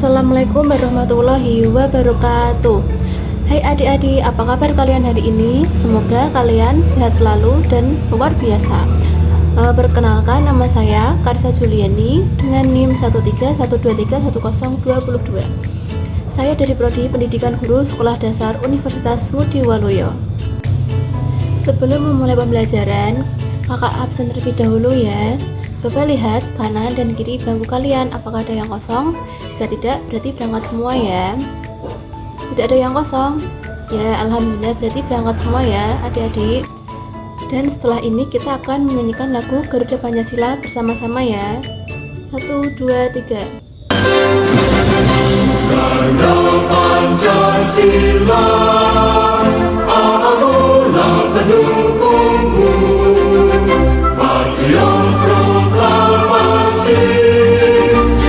Assalamualaikum warahmatullahi wabarakatuh. Hai adik-adik, apa kabar kalian hari ini? Semoga kalian sehat selalu dan luar biasa. Perkenalkan, nama saya Karsa Juliani dengan NIM 131231022. Saya dari Prodi Pendidikan Guru Sekolah Dasar Universitas Ngudi Waluyo. Sebelum memulai pembelajaran, kakak absen terlebih dahulu ya. Coba lihat kanan dan kiri bangku kalian, apakah ada yang kosong? Jika tidak, berarti berangkat semua ya. Tidak ada yang kosong? Ya, alhamdulillah berarti berangkat semua ya adik-adik. Dan setelah ini kita akan menyanyikan lagu Garuda Pancasila bersama-sama ya. 1, 2, 3. Garuda Pancasila, akulah pendukungmu, patriot proklamasi,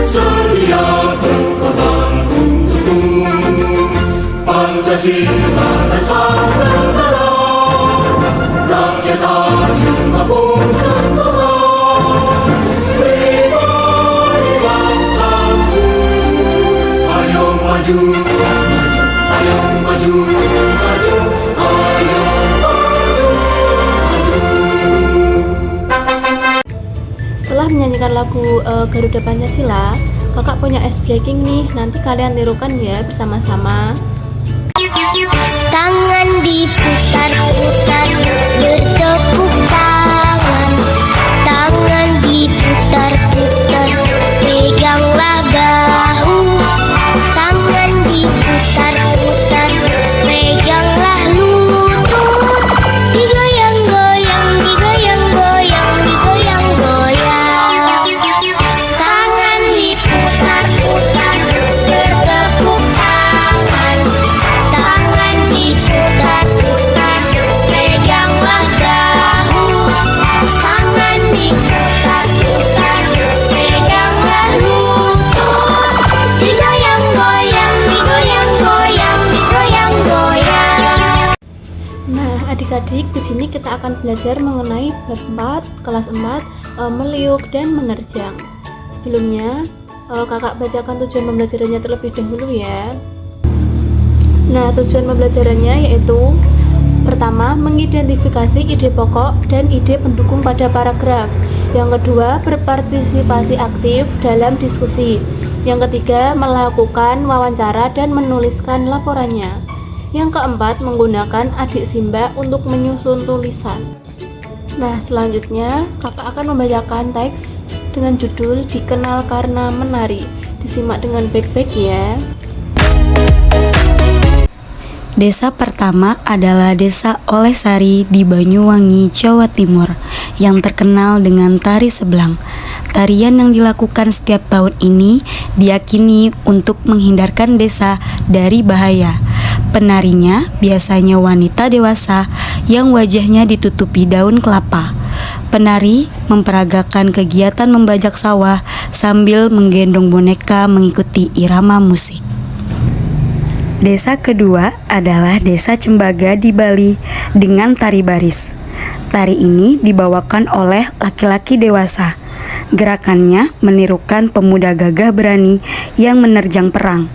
sedia berkorban untukmu. Pancasila dasar negara, rakyat adil maupun sentosa, pribadi bangsaku. Ayo maju, ayo maju, maju, ayo maju, maju. Setelah menyanyikan lagu Garuda Pancasila, kakak punya ice breaking nih, nanti kalian tirukan ya bersama-sama. Tangan diputar-putar, bertepuk tangan. Tangan diputar-putar, peganglah bahu. Tangan diputar-putar, peganglah lutut. Digoyang-goyang, digoyang-goyang, digoyang-goyang. Tangan diputar-putar, bertepuk tangan. Tangan diputar-putar, peganglah bahu. Tangan diputar-putar, peganglah lutut. Digoyang-goyang, digoyang-goyang, digoyang-goyang. Nah, adik-adik, di sini kita akan belajar mengenai bab 4, kelas 4, meliuk dan menerjang. Sebelumnya, kakak bacakan tujuan pembelajarannya terlebih dahulu ya. Nah, tujuan pembelajarannya yaitu pertama, mengidentifikasi ide pokok dan ide pendukung pada paragraf. Yang kedua, berpartisipasi aktif dalam diskusi. Yang ketiga, melakukan wawancara dan menuliskan laporannya. Yang keempat, menggunakan adik Simba untuk menyusun tulisan. Nah, selanjutnya kakak akan membacakan teks dengan judul Dikenal Karena Menari. Disimak dengan baik-baik ya. Desa pertama adalah Desa Olehsari di Banyuwangi, Jawa Timur, yang terkenal dengan tari sebelang. Tarian yang dilakukan setiap tahun ini diyakini untuk menghindarkan desa dari bahaya. Penarinya biasanya wanita dewasa yang wajahnya ditutupi daun kelapa. Penari memperagakan kegiatan membajak sawah sambil menggendong boneka mengikuti irama musik. Desa kedua adalah Desa Cembaga di Bali dengan tari baris. Tari ini dibawakan oleh laki-laki dewasa. Gerakannya menirukan pemuda gagah berani yang menerjang perang.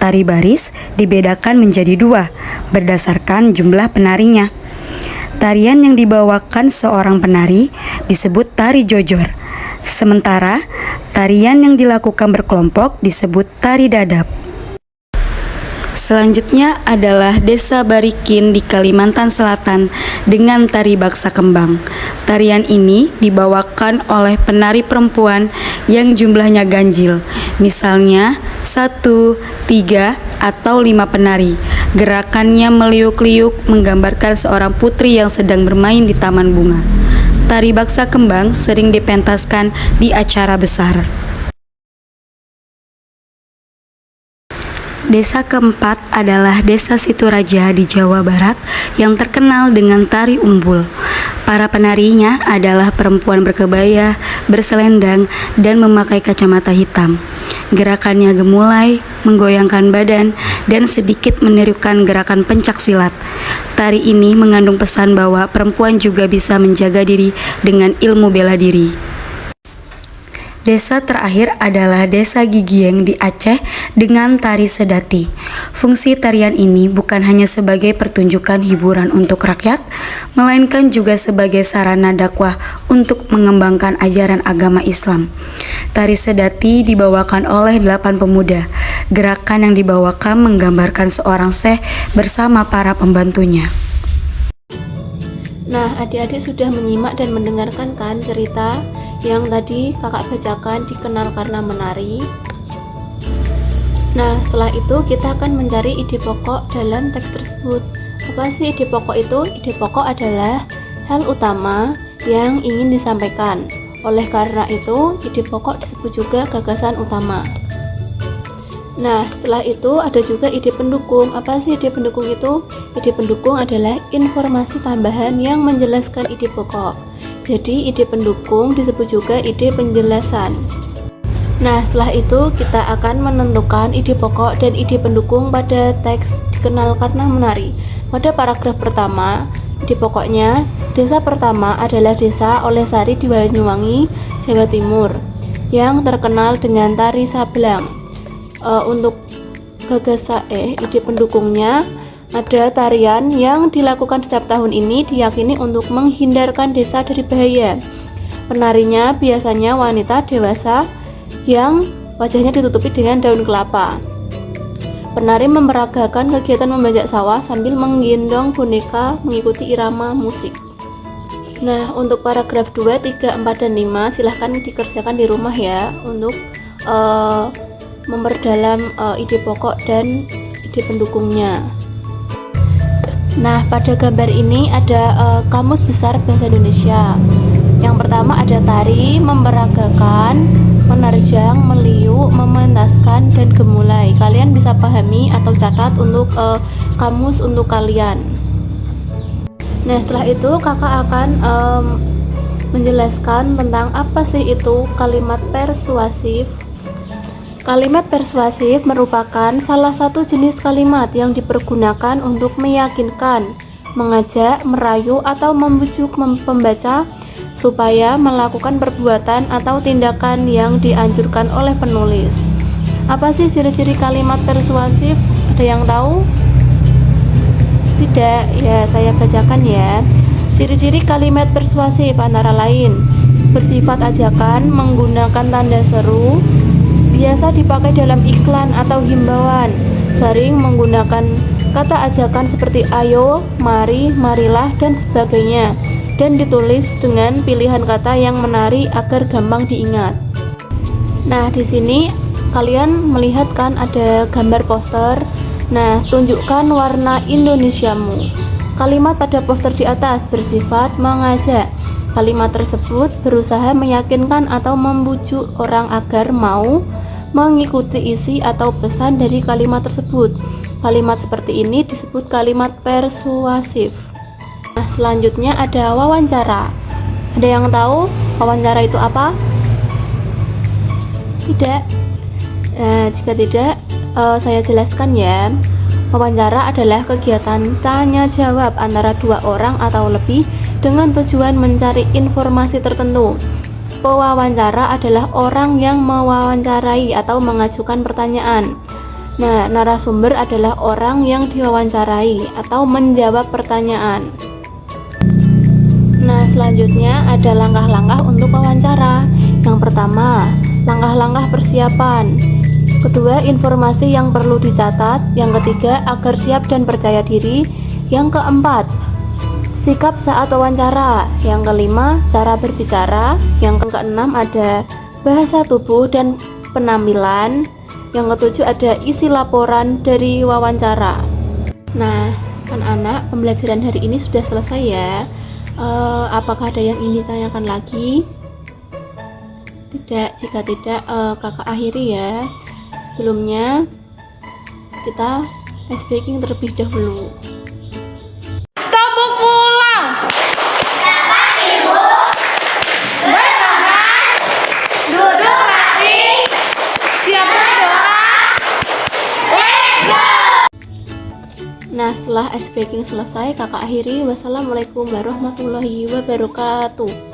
Tari baris dibedakan menjadi dua berdasarkan jumlah penarinya. Tarian yang dibawakan seorang penari disebut tari jojor. Sementara tarian yang dilakukan berkelompok disebut tari dadap. Selanjutnya adalah Desa Barikin di Kalimantan Selatan dengan tari baksa kembang. Tarian ini dibawakan oleh penari perempuan yang jumlahnya ganjil, misalnya 1, 3, atau 5 penari. Gerakannya meliuk-liuk menggambarkan seorang putri yang sedang bermain di taman bunga. Tari baksa kembang sering dipentaskan di acara besar. Desa keempat adalah Desa Situraja di Jawa Barat yang terkenal dengan tari umbul. Para penarinya adalah perempuan berkebaya, berselendang, dan memakai kacamata hitam. Gerakannya gemulai, menggoyangkan badan, dan sedikit menirukan gerakan pencak silat. Tari ini mengandung pesan bahwa perempuan juga bisa menjaga diri dengan ilmu bela diri. Desa terakhir adalah Desa Gigieng di Aceh dengan tari sedati. Fungsi tarian ini bukan hanya sebagai pertunjukan hiburan untuk rakyat, melainkan juga sebagai sarana dakwah untuk mengembangkan ajaran agama Islam. Tari sedati dibawakan oleh 8 pemuda. Gerakan yang dibawakan menggambarkan seorang syekh bersama para pembantunya. Nah, adik-adik sudah menyimak dan mendengarkan kan cerita yang tadi kakak bacakan, Dikenal Karena Menari. Nah, setelah itu kita akan mencari ide pokok dalam teks tersebut. Apa sih ide pokok itu? Ide pokok adalah hal utama yang ingin disampaikan. Oleh karena itu, ide pokok disebut juga gagasan utama. Nah, setelah itu ada juga ide pendukung. Apa sih ide pendukung itu? Ide pendukung adalah informasi tambahan yang menjelaskan ide pokok. Jadi, ide pendukung disebut juga ide penjelasan. Nah, setelah itu kita akan menentukan ide pokok dan ide pendukung pada teks Dikenal Karena Menari. Pada paragraf pertama, ide pokoknya, desa pertama adalah Desa Olesari di Banyuwangi, Jawa Timur, yang terkenal dengan tari sabelang. Untuk ide pendukungnya ada tarian yang dilakukan setiap tahun ini diyakini untuk menghindarkan desa dari bahaya. Penarinya biasanya wanita dewasa yang wajahnya ditutupi dengan daun kelapa. Penari memperagakan kegiatan membajak sawah sambil menggendong boneka mengikuti irama musik. Nah, untuk paragraf 2, 3, 4, dan 5 silahkan dikerjakan di rumah ya untuk memperdalam ide pokok dan ide pendukungnya. Nah, pada gambar ini ada kamus besar bahasa Indonesia. Yang pertama ada tari, memperagakan, menerjang, meliuk, mementaskan, dan gemulai. Kalian bisa pahami atau catat untuk kamus untuk kalian. Nah, setelah itu kakak akan menjelaskan tentang apa sih itu kalimat persuasif. Kalimat persuasif merupakan salah satu jenis kalimat yang dipergunakan untuk meyakinkan, mengajak, merayu, atau membujuk pembaca supaya melakukan perbuatan atau tindakan yang dianjurkan oleh penulis. Apa sih ciri-ciri kalimat persuasif? Ada yang tahu? Tidak? Ya, saya bacakan ya. Ciri-ciri kalimat persuasif antara lain bersifat ajakan, menggunakan tanda seru, biasa dipakai dalam iklan atau himbauan, sering menggunakan kata ajakan seperti ayo, mari, marilah, dan sebagainya, dan ditulis dengan pilihan kata yang menarik agar gampang diingat. Nah, di sini kalian melihat kan ada gambar poster. Nah, tunjukkan warna Indonesiamu. Kalimat pada poster di atas bersifat mengajak. Kalimat tersebut berusaha meyakinkan atau membujuk orang agar mau mengikuti isi atau pesan dari kalimat tersebut. Kalimat seperti ini disebut kalimat persuasif. Nah, selanjutnya ada wawancara. Ada yang tahu wawancara itu apa? Tidak? Jika tidak, saya jelaskan ya. Wawancara adalah kegiatan tanya jawab antara dua orang atau lebih dengan tujuan mencari informasi tertentu. Pewawancara adalah orang yang mewawancarai atau mengajukan pertanyaan. Nah, narasumber adalah orang yang diwawancarai atau menjawab pertanyaan. Nah, selanjutnya ada langkah-langkah untuk wawancara. Yang pertama, langkah-langkah persiapan. Kedua, informasi yang perlu dicatat. Yang ketiga, agar siap dan percaya diri. Yang keempat, sikap saat wawancara. Yang kelima, cara berbicara. Yang keenam ada bahasa tubuh dan penampilan. Yang ketujuh ada isi laporan dari wawancara. Nah, anak-anak, pembelajaran hari ini sudah selesai ya. Apakah ada yang ingin ditanyakan lagi? Tidak, jika tidak kakak akhiri ya. Sebelumnya kita ice breaking terlebih dahulu. Nah, setelah ice breaking selesai, kakak akhiri. Wassalamualaikum warahmatullahi wabarakatuh.